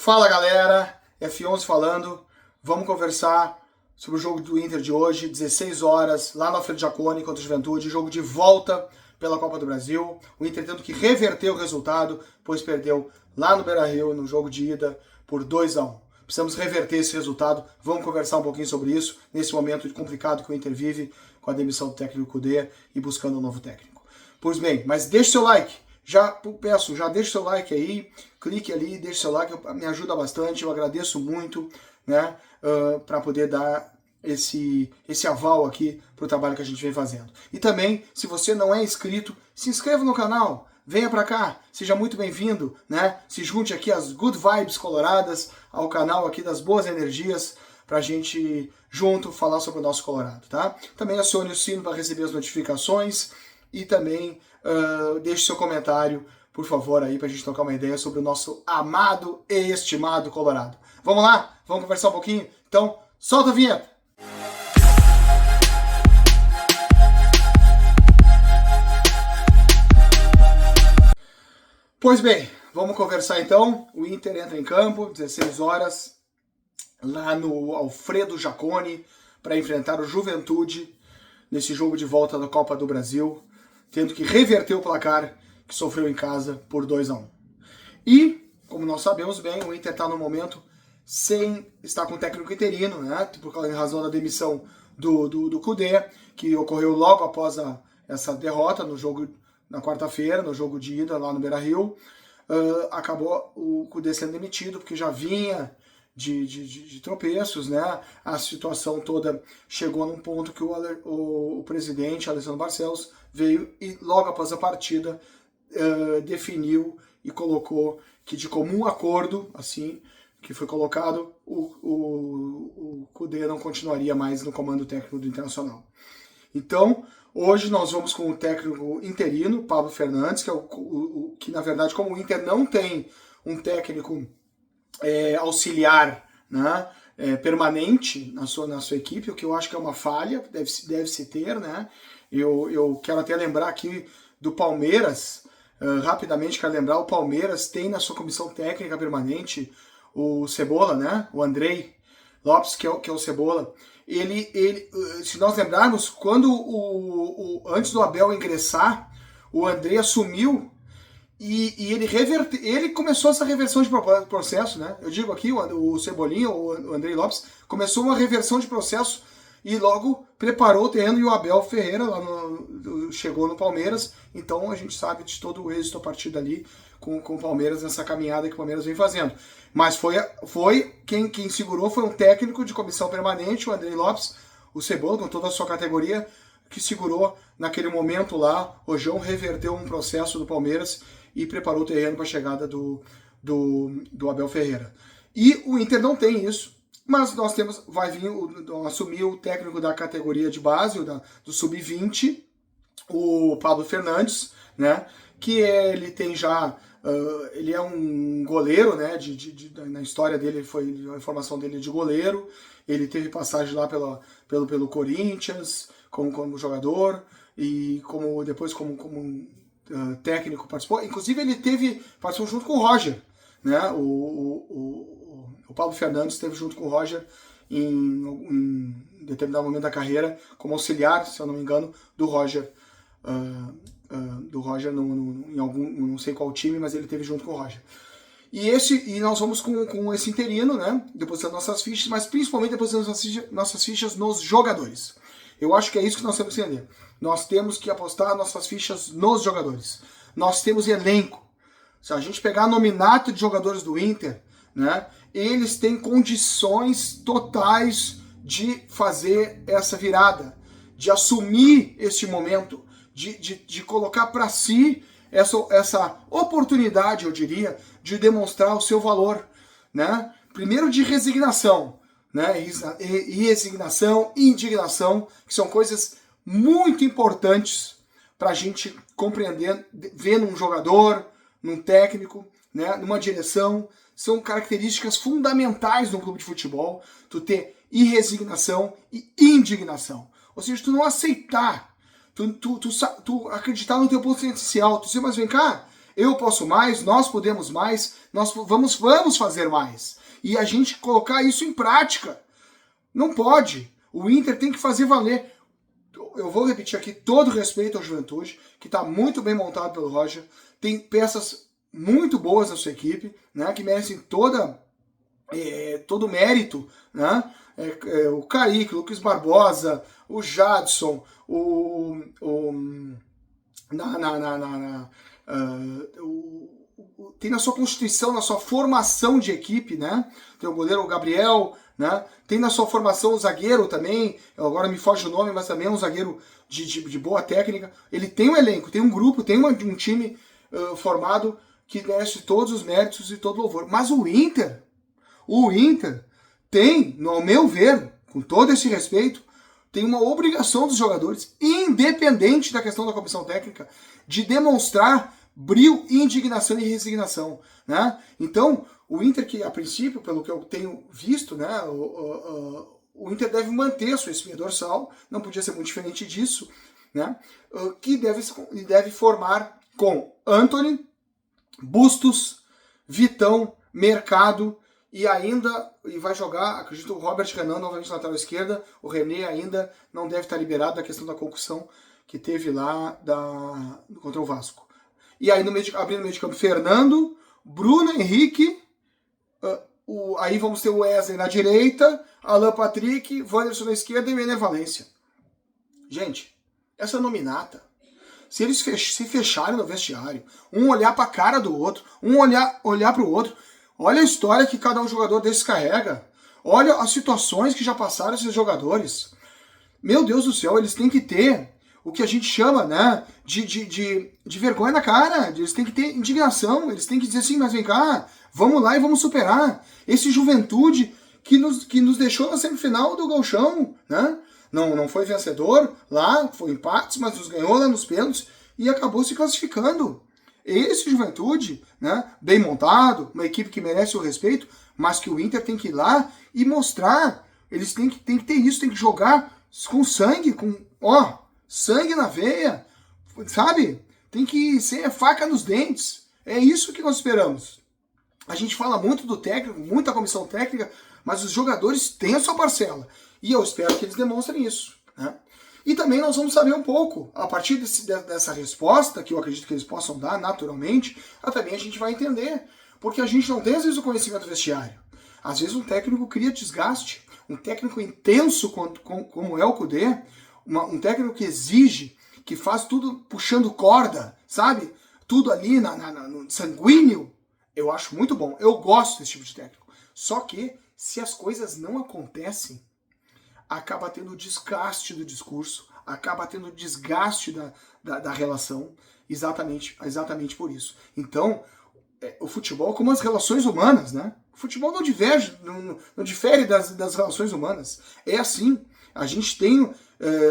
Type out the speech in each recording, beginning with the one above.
Fala galera, F11 falando, vamos conversar sobre o jogo do Inter de hoje, 16 horas, lá no Alfredo Jaconi contra o Juventude, jogo de volta pela Copa do Brasil, o Inter tendo que reverter o resultado, pois perdeu lá no Beira-Rio, no jogo de ida, por 2-1. Precisamos reverter esse resultado, vamos conversar um pouquinho sobre isso, nesse momento complicado que o Inter vive, com a demissão do técnico Kudê e buscando um novo técnico. Pois bem, mas deixe seu like. Já peço, já deixa o seu like aí, clique ali, deixa o seu like, me ajuda bastante, eu agradeço muito, né, para poder dar esse aval aqui para o trabalho que a gente vem fazendo. E também, se você não é inscrito, se inscreva no canal, venha para cá, seja muito bem-vindo, né, se junte aqui às good vibes coloradas, ao canal aqui das boas energias, para a gente junto falar sobre o nosso Colorado, tá? Também acione o sino para receber as notificações e também deixe seu comentário, por favor, aí, para a gente trocar uma ideia sobre o nosso amado e estimado Colorado. Vamos lá? Vamos conversar um pouquinho? Então, solta a vinheta! Pois bem, vamos conversar então. O Inter entra em campo, 16 horas, lá no Alfredo Jaconi, para enfrentar o Juventude, nesse jogo de volta da Copa do Brasil, tendo que reverter o placar que sofreu em casa por 2-1. E, como nós sabemos bem, o Inter está no momento sem estar com o técnico interino, né, por razão da demissão do Kudê, que ocorreu logo após essa derrota no jogo na quarta-feira, no jogo de ida lá no Beira-Rio. Acabou o Kudê sendo demitido, porque já vinha de tropeços, né? A situação toda chegou num ponto que o presidente, Alessandro Barcelos, veio e logo após a partida definiu e colocou que de comum acordo, assim, que foi colocado, o Kudê não continuaria mais no comando técnico do Internacional. Então, hoje nós vamos com o técnico interino, Pablo Fernandes, que é que na verdade, como o Inter não tem um técnico auxiliar, né, permanente na sua equipe, o que eu acho que é uma falha, deve-se ter, né? Eu quero até lembrar aqui do Palmeiras, rapidamente quero lembrar, o Palmeiras tem na sua comissão técnica permanente o Cebola, né? O Andrei Lopes, que é o Cebola. Ele, se nós lembrarmos, quando antes do Abel ingressar, o Andrei assumiu e ele começou essa reversão de processo, né? Eu digo aqui, o Cebolinha, o Andrei Lopes, começou uma reversão de processo e logo preparou o terreno, e o Abel Ferreira chegou no Palmeiras. Então a gente sabe de todo o êxito a partir dali com o Palmeiras, nessa caminhada que o Palmeiras vem fazendo. Mas quem segurou foi um técnico de comissão permanente, o Andrei Lopes, o Cebola, com toda a sua categoria, que segurou naquele momento lá. O João reverteu um processo do Palmeiras e preparou o terreno para a chegada do Abel Ferreira. E o Inter não tem isso, mas nós temos, assumir o técnico da categoria de base, do Sub-20, o Pablo Fernandes, né, que ele tem já, ele é um goleiro, né, na história dele, a formação dele é de goleiro, ele teve passagem lá pelo Corinthians, como jogador, e depois como técnico participou. Inclusive ele participou junto com o Roger, né? O Pablo Fernandes esteve junto com o Roger em determinado momento da carreira como auxiliar, se eu não me engano, do Roger. Em algum, não sei qual time, mas ele esteve junto com o Roger. E nós vamos com esse interino, né? Depositando nossas fichas, mas principalmente depositando nossas fichas nos jogadores. Eu acho que é isso que nós temos que entender. Nós temos que apostar nossas fichas nos jogadores. Nós temos elenco. Se a gente pegar nominato de jogadores do Inter, né, eles têm condições totais de fazer essa virada, de assumir este momento, de colocar para si essa oportunidade, eu diria, de demonstrar o seu valor, né? Primeiro de resignação, né? Resignação e indignação, que são coisas muito importantes para a gente compreender, ver num jogador, num técnico, né? Numa direção. São características fundamentais no clube de futebol, tu ter resignação e indignação. Ou seja, tu não aceitar, tu acreditar no teu potencial, tu dizer, mas vem cá, eu posso mais, nós podemos mais, nós vamos fazer mais. E a gente colocar isso em prática. Não pode. O Inter tem que fazer valer. Eu vou repetir aqui todo respeito ao Juventude, que está muito bem montado pelo Roger, tem peças muito boas na sua equipe, né, que merecem todo o mérito, né, o Kaique, o Lucas Barbosa, o Jadson, tem na sua constituição, na sua formação de equipe, né, tem o goleiro Gabriel, né, tem na sua formação o zagueiro também, agora me foge o nome, mas também é um zagueiro de boa técnica. Ele tem um elenco, tem um grupo, tem um time formado que merece todos os méritos e todo o louvor. Mas o Inter tem, ao meu ver, com todo esse respeito, tem uma obrigação dos jogadores, independente da questão da comissão técnica, de demonstrar brio, indignação e resignação, né? Então, o Inter, que a princípio, pelo que eu tenho visto, né, o Inter deve manter a sua espinha dorsal, não podia ser muito diferente disso, né, que deve formar com Antony, Bustos, Vitão, Mercado, e vai jogar, acredito, o Robert Renan novamente na lateral esquerda. O René ainda não deve estar liberado da questão da concussão que teve lá contra o Vasco. E aí abrindo no meio de campo, Fernando, Bruno Henrique, aí vamos ter o Wesley na direita, Alan Patrick, Wanderson na esquerda e o Ener Valencia. Gente, essa nominata, se eles se fecharem no vestiário, um olhar para a cara do outro, um olhar para o outro, olha a história que cada um jogador desses carrega, olha as situações que já passaram esses jogadores. Meu Deus do céu, eles têm que ter o que a gente chama, né, de vergonha na cara, eles têm que ter indignação, eles têm que dizer assim, mas vem cá, vamos lá e vamos superar esse Juventude que nos deixou na semifinal do Gauchão, né? Não foi vencedor lá, foi empates, mas nos ganhou lá nos pênaltis e acabou se classificando. Esse Juventude, né, bem montado, uma equipe que merece o respeito, mas que o Inter tem que ir lá e mostrar. Eles têm que ter isso, tem que jogar com sangue, sangue na veia, sabe? Tem que ser faca nos dentes. É isso que nós esperamos. A gente fala muito do técnico, muita comissão técnica, mas os jogadores têm a sua parcela. E eu espero que eles demonstrem isso, né? E também nós vamos saber um pouco, a partir dessa resposta, que eu acredito que eles possam dar naturalmente, também a gente vai entender. Porque a gente não tem, às vezes, o conhecimento vestiário. Às vezes um técnico cria desgaste. Um técnico intenso como é o Kudê, um técnico que exige, que faz tudo puxando corda, sabe? Tudo ali no sanguíneo. Eu acho muito bom. Eu gosto desse tipo de técnico. Só que, se as coisas não acontecem, acaba tendo desgaste do discurso, acaba tendo desgaste da relação, exatamente por isso. Então, o futebol, como as relações humanas, né? O futebol não difere das relações humanas. É assim. A gente tem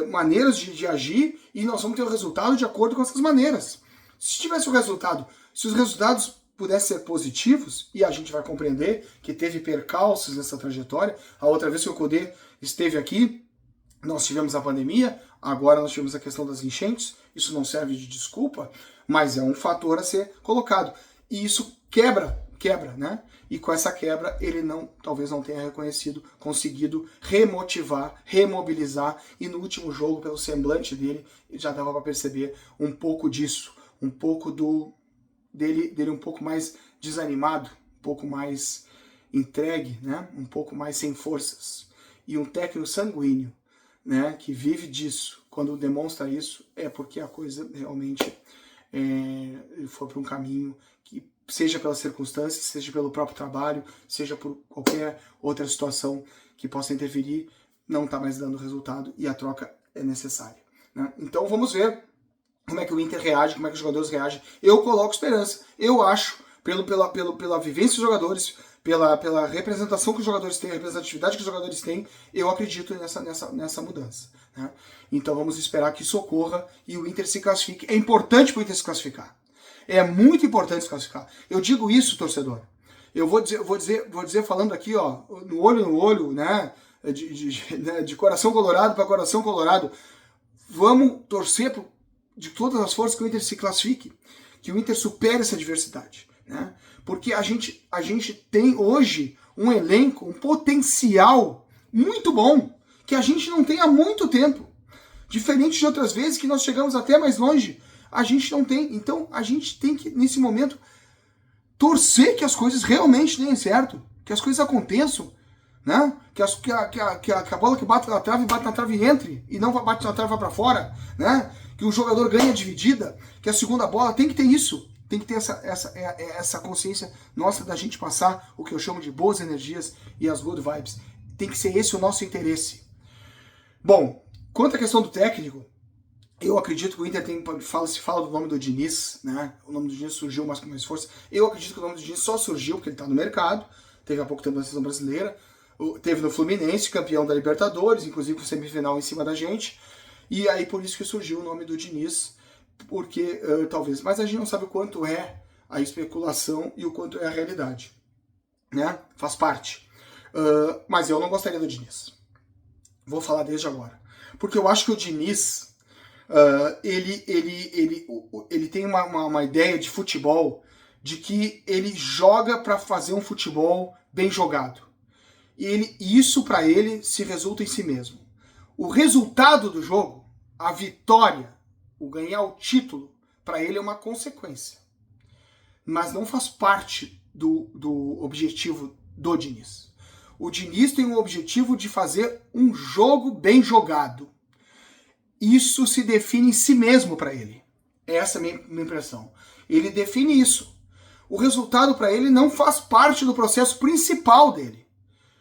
maneiras de agir e nós vamos ter o resultado de acordo com essas maneiras. Se tivesse o resultado, se os resultados pudessem ser positivos, e a gente vai compreender que teve percalços nessa trajetória. A outra vez que o Kudê esteve aqui, nós tivemos a pandemia, agora nós tivemos a questão das enchentes. Isso não serve de desculpa, mas é um fator a ser colocado. E isso quebra, né? E com essa quebra ele talvez não tenha conseguido remotivar, remobilizar, e no último jogo, pelo semblante dele, já dava para perceber um pouco disso, um pouco dele um pouco mais desanimado, um pouco mais entregue, né? Um pouco mais sem forças. E um técnico sanguíneo, né, que vive disso, quando demonstra isso, é porque a coisa realmente foi para um caminho que, seja pelas circunstâncias, seja pelo próprio trabalho, seja por qualquer outra situação que possa interferir, não está mais dando resultado e a troca é necessária, né? Então vamos ver como é que o Inter reage, como é que os jogadores reagem. Eu coloco esperança. Eu acho, pela vivência dos jogadores, pela representação que os jogadores têm, a representatividade que os jogadores têm, eu acredito nessa mudança, né? Então vamos esperar que isso ocorra e o Inter se classifique. É importante para o Inter se classificar. É muito importante se classificar. Eu digo isso, torcedor. Eu vou dizer falando aqui, ó, no olho, né, de coração colorado para coração colorado. Vamos torcer de todas as forças que o Inter se classifique. que o Inter supere essa adversidade, né? Porque a gente tem hoje um elenco, um potencial muito bom, que a gente não tem há muito tempo. Diferente de outras vezes que nós chegamos até mais longe, a gente não tem. Então a gente tem que, nesse momento, torcer que as coisas realmente deem certo, que as coisas aconteçam, né? Que a bola que bate na trave e entre, e não bate na trave e vá para fora, né? Que o jogador ganha dividida, que a segunda bola tem que ter isso, tem que ter essa consciência nossa da gente passar o que eu chamo de boas energias e as good vibes. Tem que ser esse o nosso interesse. Bom, quanto à questão do técnico, eu acredito que o Inter se fala do nome do Diniz, né? O nome do Diniz surgiu mais com mais força. Eu acredito que o nome do Diniz só surgiu porque ele está no mercado, teve há pouco tempo na seleção brasileira, teve no Fluminense, campeão da Libertadores, inclusive com semifinal em cima da gente, e aí por isso que surgiu o nome do Diniz, porque talvez, mas a gente não sabe o quanto é a especulação e o quanto é a realidade, né? Faz parte. Mas eu não gostaria do Diniz. Vou falar desde agora. Porque eu acho que o Diniz, ele tem uma ideia de futebol de que ele joga para fazer um futebol bem jogado. E isso para ele se resulta em si mesmo. O resultado do jogo, a vitória, o ganhar o título, para ele é uma consequência. Mas não faz parte do objetivo do Diniz. O Diniz tem o objetivo de fazer um jogo bem jogado. Isso se define em si mesmo para ele. Essa é a minha impressão. Ele define isso. O resultado para ele não faz parte do processo principal dele.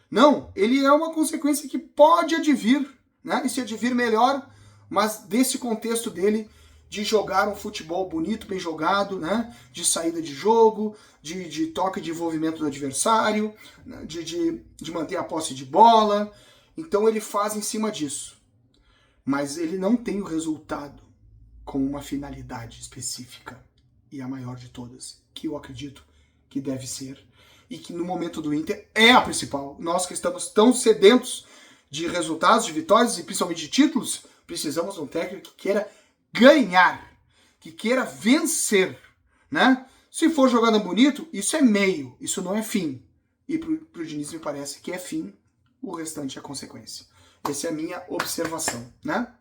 Não, ele é uma consequência que pode advir, né? E se advir melhor, mas desse contexto dele de jogar um futebol bonito, bem jogado, né? De saída de jogo, de toque de envolvimento do adversário, né? de manter a posse de bola. Então ele faz em cima disso. Mas ele não tem o resultado como uma finalidade específica, e a maior de todas, que eu acredito que deve ser, e que no momento do Inter é a principal. Nós que estamos tão sedentos de resultados, de vitórias e principalmente de títulos, precisamos de um técnico que queira ganhar, que queira vencer, né? Se for jogando bonito, isso é meio, isso não é fim. E pro Diniz me parece que é fim, o restante é consequência. Essa é a minha observação, né?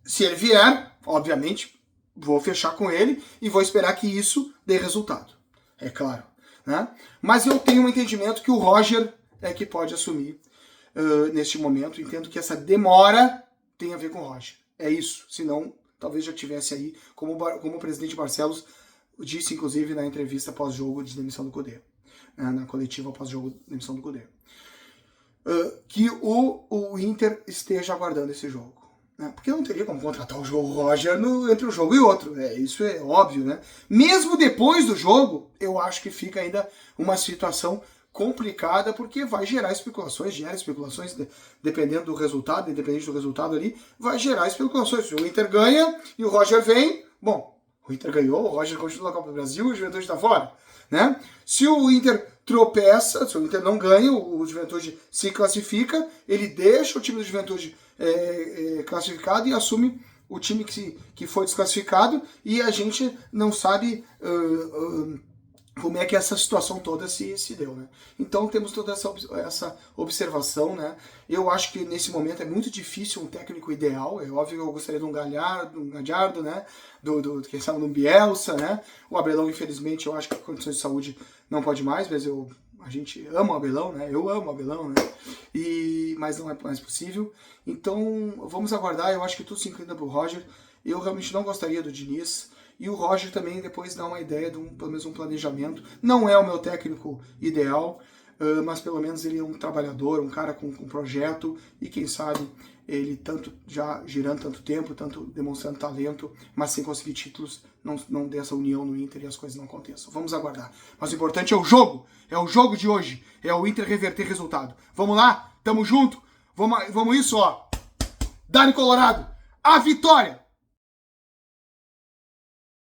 Se ele vier, obviamente, vou fechar com ele e vou esperar que isso dê resultado. É claro, né? Mas eu tenho um entendimento que o Roger é que pode assumir neste momento. Entendo que essa demora tem a ver com o Roger. É isso. Senão, talvez já tivesse aí, como o presidente Barcelos disse, inclusive, na entrevista pós-jogo de demissão do Cudê. Na coletiva pós-jogo de demissão do Cudê. Que o Inter esteja aguardando esse jogo. Né? Porque não teria como contratar o Roger entre um jogo e outro. Isso é óbvio, né? Mesmo depois do jogo, eu acho que fica ainda uma situação complicada, porque vai gerar especulações, dependendo do resultado, independente do resultado ali, vai gerar especulações. Se o Inter ganha e o Roger vem, bom, o Inter ganhou, o Roger continua na Copa do Brasil, o Juventude está fora, né? Se o Inter tropeça, se o Inter não ganha, o Juventude se classifica, ele deixa o time do Juventude classificado e assume o time que foi desclassificado, e a gente não sabe como é que essa situação toda se deu, né? Então temos toda essa observação, né? Eu acho que nesse momento é muito difícil um técnico ideal. É óbvio que eu gostaria de um Galhardo, né? Quem sabe, de um Bielsa, né? O Abelão, infelizmente, eu acho que por condições de saúde não pode mais, mas a gente ama o Abelão, né? Eu amo o Abelão, né? Mas não é mais possível. Então vamos aguardar. Eu acho que tudo se inclina para o Roger. Eu realmente não gostaria do Diniz. E o Roger também depois dá uma ideia de pelo menos um planejamento. Não é o meu técnico ideal, mas pelo menos ele é um trabalhador, um cara com projeto, e quem sabe ele tanto já girando tanto tempo, tanto demonstrando talento, mas sem conseguir títulos, não dê essa união no Inter e as coisas não aconteçam. Vamos aguardar. Mas o importante é o jogo de hoje, é o Inter reverter resultado. Vamos lá? Tamo junto? Vamos isso, ó. Dani Colorado, a vitória!